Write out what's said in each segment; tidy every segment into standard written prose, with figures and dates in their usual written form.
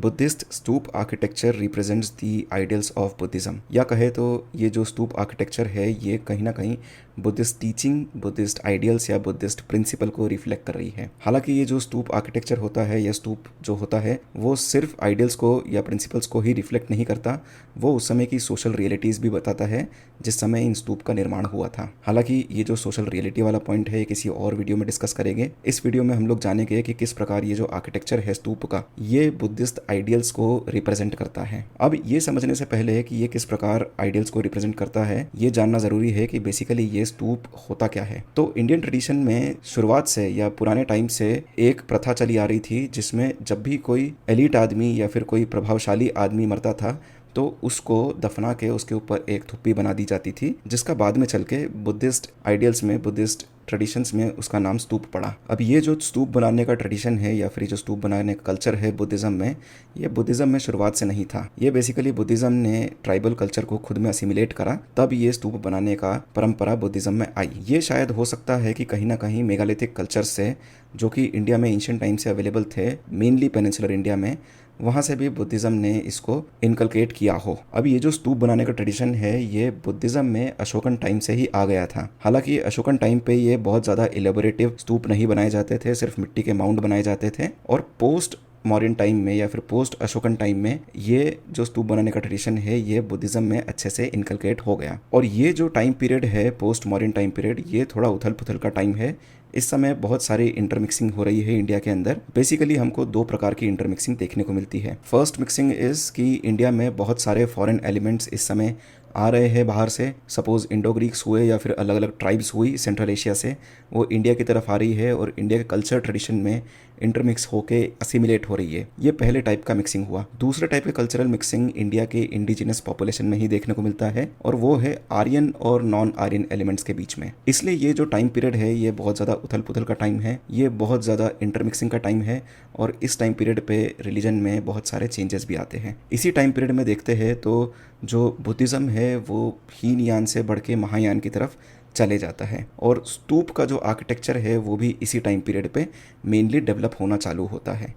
Buddhist stupa architecture represents the ideals of Buddhism. या कहे तो ये जो स्तूप आर्किटेक्चर है ये कहीं ना कहीं बुद्धिस्ट टीचिंग, बुद्धिस्ट आइडियल्स या बुद्धिस्ट प्रिंसिपल को रिफ्लेक्ट कर रही है। हालांकि ये जो स्तूप आर्किटेक्चर होता है या स्तूप जो होता है वो सिर्फ आइडियल्स को या प्रिंसिपल्स को ही रिफ्लेक्ट नहीं करता, वो उस समय की सोशल रियलिटीज़ भी बताता है जिस समय इन स्तूप का निर्माण हुआ था। हालांकि ये जो सोशल रियलिटी वाला पॉइंट है किसी और वीडियो में डिस्कस करेंगे। इस वीडियो में हम लोग जानेंगे कि किस प्रकार ये जो आर्किटेक्चर है स्तूप का ये बुद्धिस्ट आइडियल्स को रिप्रेजेंट करता है। अब ये समझने से पहले कि ये किस प्रकार आइडियल्स को रिप्रेजेंट करता है ये जानना जरूरी है कि बेसिकली ये स्तूप होता क्या है। तो इंडियन ट्रेडिशन में शुरुआत से या पुराने टाइम से एक प्रथा चली आ रही थी जिसमें जब भी कोई एलीट आदमी या फिर कोई प्रभावशाली आदमी मरता था तो उसको दफना के उसके ऊपर एक थुप्पी बना दी जाती थी, जिसका बाद में चल के बुद्धिस्ट आइडियल्स में, बुद्धिस्ट ट्रेडिशंस में उसका नाम स्तूप पड़ा। अब ये जो स्तूप बनाने का ट्रेडिशन है या फिर जो स्तूप बनाने का कल्चर है बुद्धिज्म में, ये बुद्धिज्म में शुरुआत से नहीं था। ये बेसिकली बुद्धिज्म ने ट्राइबल कल्चर को खुद में असिमिलेट करा, तब ये स्तूप बनाने का परंपरा बुद्धिज्म में आई। ये शायद हो सकता है कि कहीं ना कहीं मेगालिथिक कल्चर से, जो कि इंडिया में एंशिएंट टाइम से अवेलेबल थे, मेनली पेनिनसुलर इंडिया में, वहाँ से भी बुद्धिज्म ने इसको इनकलकेट किया हो। अब ये जो स्तूप बनाने का ट्रेडिशन है ये बुद्धिज्म में अशोकन टाइम से ही आ गया था। हालांकि अशोकन टाइम पे ये बहुत ज़्यादा इलेबोरेटिव स्तूप नहीं बनाए जाते थे, सिर्फ मिट्टी के माउंट बनाए जाते थे। और पोस्ट मॉडर्न टाइम में या फिर पोस्ट अशोकन टाइम में ये जो स्तूप बनाने का ट्रेडिशन है ये बुद्धिज्म में अच्छे से इनकलकेट हो गया। और ये जो टाइम पीरियड है पोस्ट मॉडर्न टाइम पीरियड, ये थोड़ा उथल पुथल का टाइम है। इस समय बहुत सारी इंटरमिक्सिंग हो रही है इंडिया के अंदर। बेसिकली हमको दो प्रकार की इंटरमिक्सिंग देखने को मिलती है। फर्स्ट मिक्सिंग इज कि इंडिया में बहुत सारे फॉरेन एलिमेंट्स इस समय आ रहे हैं बाहर से। सपोज इंडो ग्रीक्स हुए या फिर अलग अलग ट्राइब्स हुई सेंट्रल एशिया से, वो इंडिया की तरफ आ रही है और इंडिया के कल्चर ट्रेडिशन में इंटरमिक्स होके असिमिलेट हो रही है। ये पहले टाइप का मिक्सिंग हुआ। दूसरे टाइप का कल्चरल मिक्सिंग इंडिया के इंडिजिनस पॉपुलेशन में ही देखने को मिलता है और वो है आर्यन और नॉन आर्यन एलिमेंट्स के बीच में। इसलिए ये जो टाइम पीरियड है ये बहुत ज़्यादा उथल पुथल का टाइम है, ये बहुत ज़्यादा इंटरमिक्सिंग का टाइम है और इस टाइम पीरियड पे रिलीजन में बहुत सारे चेंजेस भी आते हैं। इसी टाइम पीरियड में देखते हैं तो जो बुद्धिज़्म है वो हीनयान से बढ़ के महायान की तरफ चले जाता है और स्तूप का जो आर्किटेक्चर है वो भी इसी टाइम पीरियड पे मेनली डेवलप होना चालू होता है।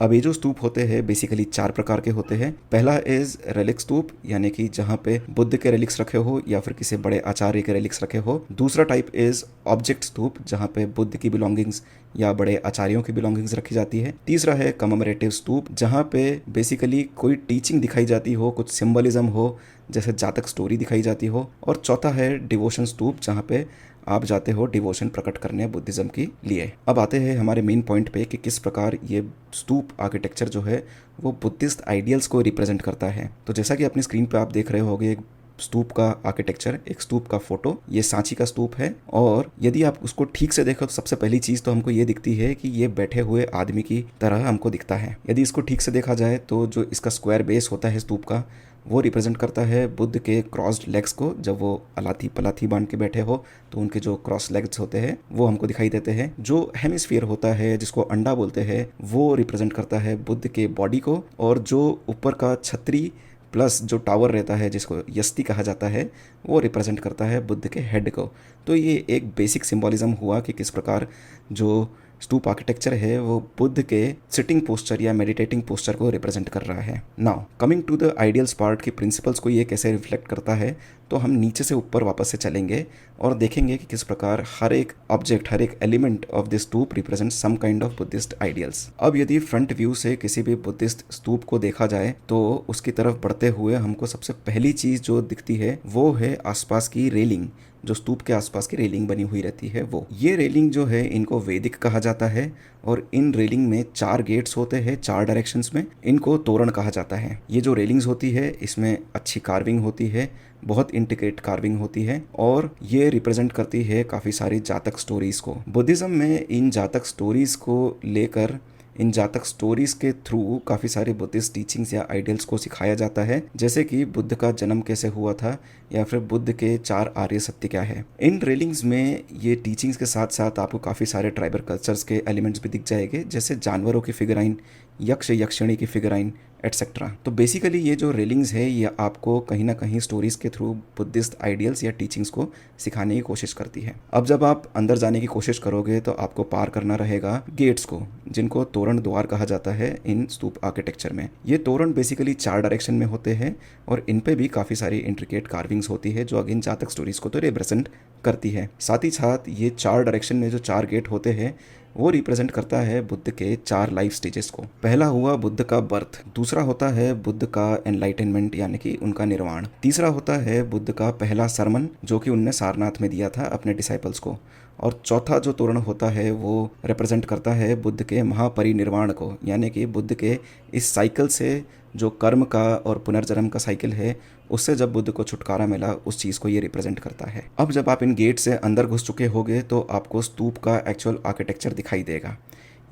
अब ये जो स्तूप होते हैं बेसिकली 4 प्रकार के होते हैं। पहला इज रेलिक स्तूप, यानी कि जहाँ पे बुद्ध के रेलिक्स रखे हो या फिर किसी बड़े आचार्य के रेलिक्स रखे हो। दूसरा टाइप इज ऑब्जेक्ट स्तूप, जहाँ पे बुद्ध की बिलोंगिंग्स या बड़े आचार्यों की बिलोंगिंग्स रखी जाती है। तीसरा है कमेमोरेटिव स्तूप, जहाँ पे बेसिकली कोई टीचिंग दिखाई जाती हो, कुछ सिंबलिज्म हो, जैसे जातक स्टोरी दिखाई जाती हो। और चौथा है डिवोशन स्तूप, जहाँ पे आप जाते हो डिवोशन प्रकट करने बुद्धिज्म के लिए। अब आते हैं हमारे मेन पॉइंट पे कि किस प्रकार ये स्तूप आर्किटेक्चर जो है वो बुद्धिस्ट आइडियल्स को रिप्रेजेंट करता है। तो जैसा कि अपनी स्क्रीन पे आप देख रहे होगे एक स्तूप का आर्किटेक्चर, एक स्तूप का फोटो, ये सांची का स्तूप है। और यदि आप उसको ठीक से देखो तो सबसे पहली चीज़ तो हमको ये दिखती है कि ये बैठे हुए आदमी की तरह हमको दिखता है। यदि इसको ठीक से देखा जाए तो जो इसका स्क्वायर बेस होता है स्तूप का, वो रिप्रेजेंट करता है बुद्ध के क्रॉस्ड लेग्स को। जब वो अलाथी पलाथी बांध के बैठे हो तो उनके जो क्रॉस लेग्स होते हैं वो हमको दिखाई देते हैं। जो हेमिस्फीयर होता है जिसको अंडा बोलते हैं वो रिप्रेजेंट करता है बुद्ध के बॉडी को। और जो ऊपर का छतरी प्लस जो टावर रहता है जिसको यस्ती कहा जाता है वो रिप्रेजेंट करता है बुद्ध के हेड को। तो ये एक बेसिक सिंबॉलिज्म हुआ कि किस प्रकार जो स्तूप आर्किटेक्चर है वो बुद्ध के सिटिंग पोस्चर या मेडिटेटिंग पोस्चर को रिप्रेजेंट कर रहा है। Now coming to the ideals part की प्रिंसिपल्स को ये कैसे रिफ्लेक्ट करता है, तो हम नीचे से ऊपर वापस से चलेंगे और देखेंगे कि किस प्रकार हर एक ऑब्जेक्ट, हर एक element of this stupa represent some kind of Buddhist ideals. अब यदि फ्रंट व्यू से किसी भी बुद्धिस्ट स्तूप को देखा जाए तो उसकी तरफ बढ़ते हुए हमको सबसे पहली चीज़ जो दिखती है वो है आसपास की रेलिंग। जो स्तूप के आसपास की रेलिंग बनी हुई रहती है वो, ये रेलिंग जो है इनको वैदिक कहा जाता है। और इन रेलिंग में 4 गेट्स होते हैं 4 डायरेक्शंस में, इनको तोरण कहा जाता है। ये जो रेलिंग्स होती है इसमें अच्छी कार्विंग होती है, बहुत इंटिग्रेट कार्विंग होती है और ये रिप्रेजेंट करती है काफ़ी सारी जातक स्टोरीज को। बुद्धिज्म में इन जातक स्टोरीज को लेकर, इन जातक स्टोरीज के थ्रू काफ़ी सारे बुद्धिस्ट टीचिंग्स या आइडियल्स को सिखाया जाता है, जैसे कि बुद्ध का जन्म कैसे हुआ था या फिर बुद्ध के 4 आर्य सत्य क्या है। इन रेलिंग्स में ये टीचिंग्स के साथ साथ आपको काफ़ी सारे ट्राइबल कल्चर्स के एलिमेंट्स भी दिख जाएंगे, जैसे जानवरों की फिगराइन, यक्ष यक्षिणी की फिगराइन, एटसेट्रा। तो बेसिकली ये जो रेलिंग्स है ये आपको कहीं ना कहीं स्टोरीज के थ्रू बुद्धिस्ट आइडियल्स या टीचिंग्स को सिखाने की कोशिश करती है। अब जब आप अंदर जाने की कोशिश करोगे तो आपको पार करना रहेगा गेट्स को, जिनको तोरण द्वार कहा जाता है इन स्तूप आर्किटेक्चर में। ये तोरण बेसिकली 4 डायरेक्शन में होते हैं और इन पे भी काफ़ी सारी इंट्रिकेट कार्विंग्स होती है जो अगेन जातक स्टोरीज को तो रिप्रेजेंट करती है। साथ ही साथ ये 4 डायरेक्शन में जो 4 गेट होते हैं वो रिप्रेजेंट करता है बुद्ध के 4 लाइफ स्टेजेस को। पहला हुआ बुद्ध का बर्थ, दूसरा होता है बुद्ध का एनलाइटनमेंट यानी कि उनका निर्वाण, तीसरा होता है बुद्ध का पहला सरमन जो कि उनने सारनाथ में दिया था अपने डिसाइपल्स को, और चौथा जो तोरण होता है वो रिप्रेजेंट करता है बुद्ध के महापरिनिर्वाण को, यानी कि बुद्ध के इस साइकिल से जो कर्म का और पुनर्जन्म का साइकिल है उससे जब बुद्ध को छुटकारा मिला उस चीज़ को ये रिप्रेजेंट करता है। अब जब आप इन गेट से अंदर घुस चुके होगे तो आपको स्तूप का एक्चुअल आर्किटेक्चर दिखाई देगा।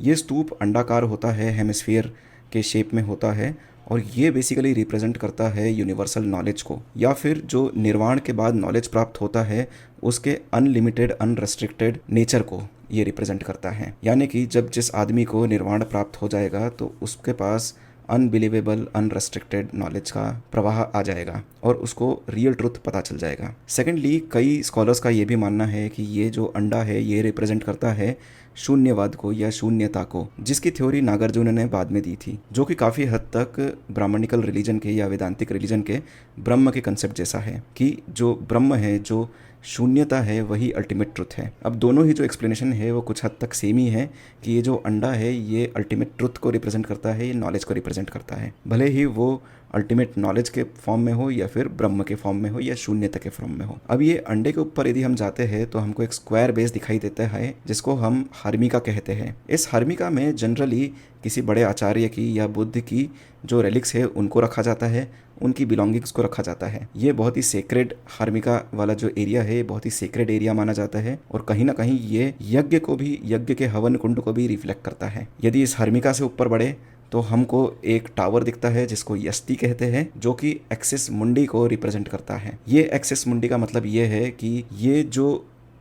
ये स्तूप अंडाकार होता है, हेमिस्फीयर के शेप में होता है, और ये बेसिकली रिप्रेजेंट करता है यूनिवर्सल नॉलेज को, या फिर जो निर्वाण के बाद नॉलेज प्राप्त होता है उसके अनलिमिटेड अनरेस्ट्रिक्टेड नेचर को ये रिप्रेजेंट करता है। यानी कि जब जिस आदमी को निर्वाण प्राप्त हो जाएगा तो उसके पास अनबिलीवेबल अनरेस्ट्रिक्टेड नॉलेज का प्रवाह आ जाएगा और उसको रियल ट्रुथ पता चल जाएगा। सेकेंडली, कई स्कॉलर्स का ये भी मानना है कि ये जो अंडा है ये रिप्रेजेंट करता है शून्यवाद को या शून्यता को, जिसकी थ्योरी नागार्जुन ने बाद में दी थी, जो कि काफ़ी हद तक ब्राह्मणिकल रिलीजन के या वेदांतिक रिलीजन के ब्रह्म के कंसेप्ट जैसा है कि जो ब्रह्म है, जो शून्यता है, वही अल्टीमेट ट्रुथ है। अब दोनों ही जो एक्सप्लेनेशन है वो कुछ हद तक सेम ही है कि ये जो अंडा है ये अल्टीमेट ट्रुथ को रिप्रेजेंट करता है, ये नॉलेज को रिप्रेजेंट करता है, भले ही वो अल्टीमेट नॉलेज के फॉर्म में हो या फिर ब्रह्म के फॉर्म में हो या शून्यता के फॉर्म में हो। अब ये अंडे के ऊपर यदि हम जाते हैं तो हमको एक स्क्वायर बेस दिखाई देता है जिसको हम हर्मिका कहते हैं। इस हर्मिका में जनरली किसी बड़े आचार्य की या बुद्ध की जो रेलिक्स है उनको रखा जाता है, उनकी बिलोंगिंग्स को रखा जाता है। ये बहुत ही सेक्रेड, हर्मिका वाला जो एरिया है बहुत ही सेक्रेड एरिया माना जाता है और कहीं ना कहीं ये यज्ञ को भी, यज्ञ के हवन कुंड को भी रिफ्लेक्ट करता है। यदि इस हर्मिका से ऊपर बढ़े तो हमको एक टावर दिखता है जिसको यस्ती कहते हैं, जो कि एक्सिस मुंडी को रिप्रेजेंट करता है। ये एक्सिस मुंडी का मतलब ये है कि ये जो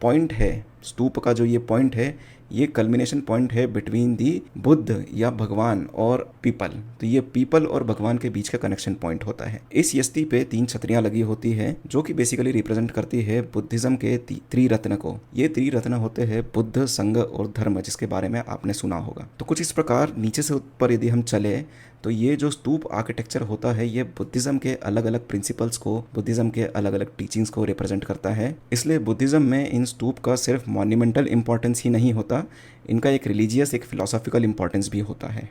पॉइंट है, स्तूप का जो ये पॉइंट है, ये कल्मिनेशन पॉइंट है बिटवीन दी बुद्ध या भगवान और पीपल। तो ये पीपल और भगवान के बीच का कनेक्शन पॉइंट होता है। इस यस्ती पे 3 छतरियां लगी होती है जो कि बेसिकली रिप्रेजेंट करती है बुद्धिज्म के त्रिरत्न को। ये त्रिरत्न होते हैं बुद्ध, संघ और धर्म, जिसके बारे में आपने सुना होगा। तो कुछ इस प्रकार नीचे से ऊपर यदि हम चले तो ये जो स्तूप आर्किटेक्चर होता है ये बुद्धिज्म के अलग अलग प्रिंसिपल्स को, बुद्धिज्म के अलग अलग टीचिंग्स को रिप्रेजेंट करता है। इसलिए बुद्धिज्म में इन स्तूप का सिर्फ मॉन्यूमेंटल इंपॉर्टेंस ही नहीं होता, इनका एक रिलीजियस, एक फिलोसॉफिकल इंपॉर्टेंस भी होता है।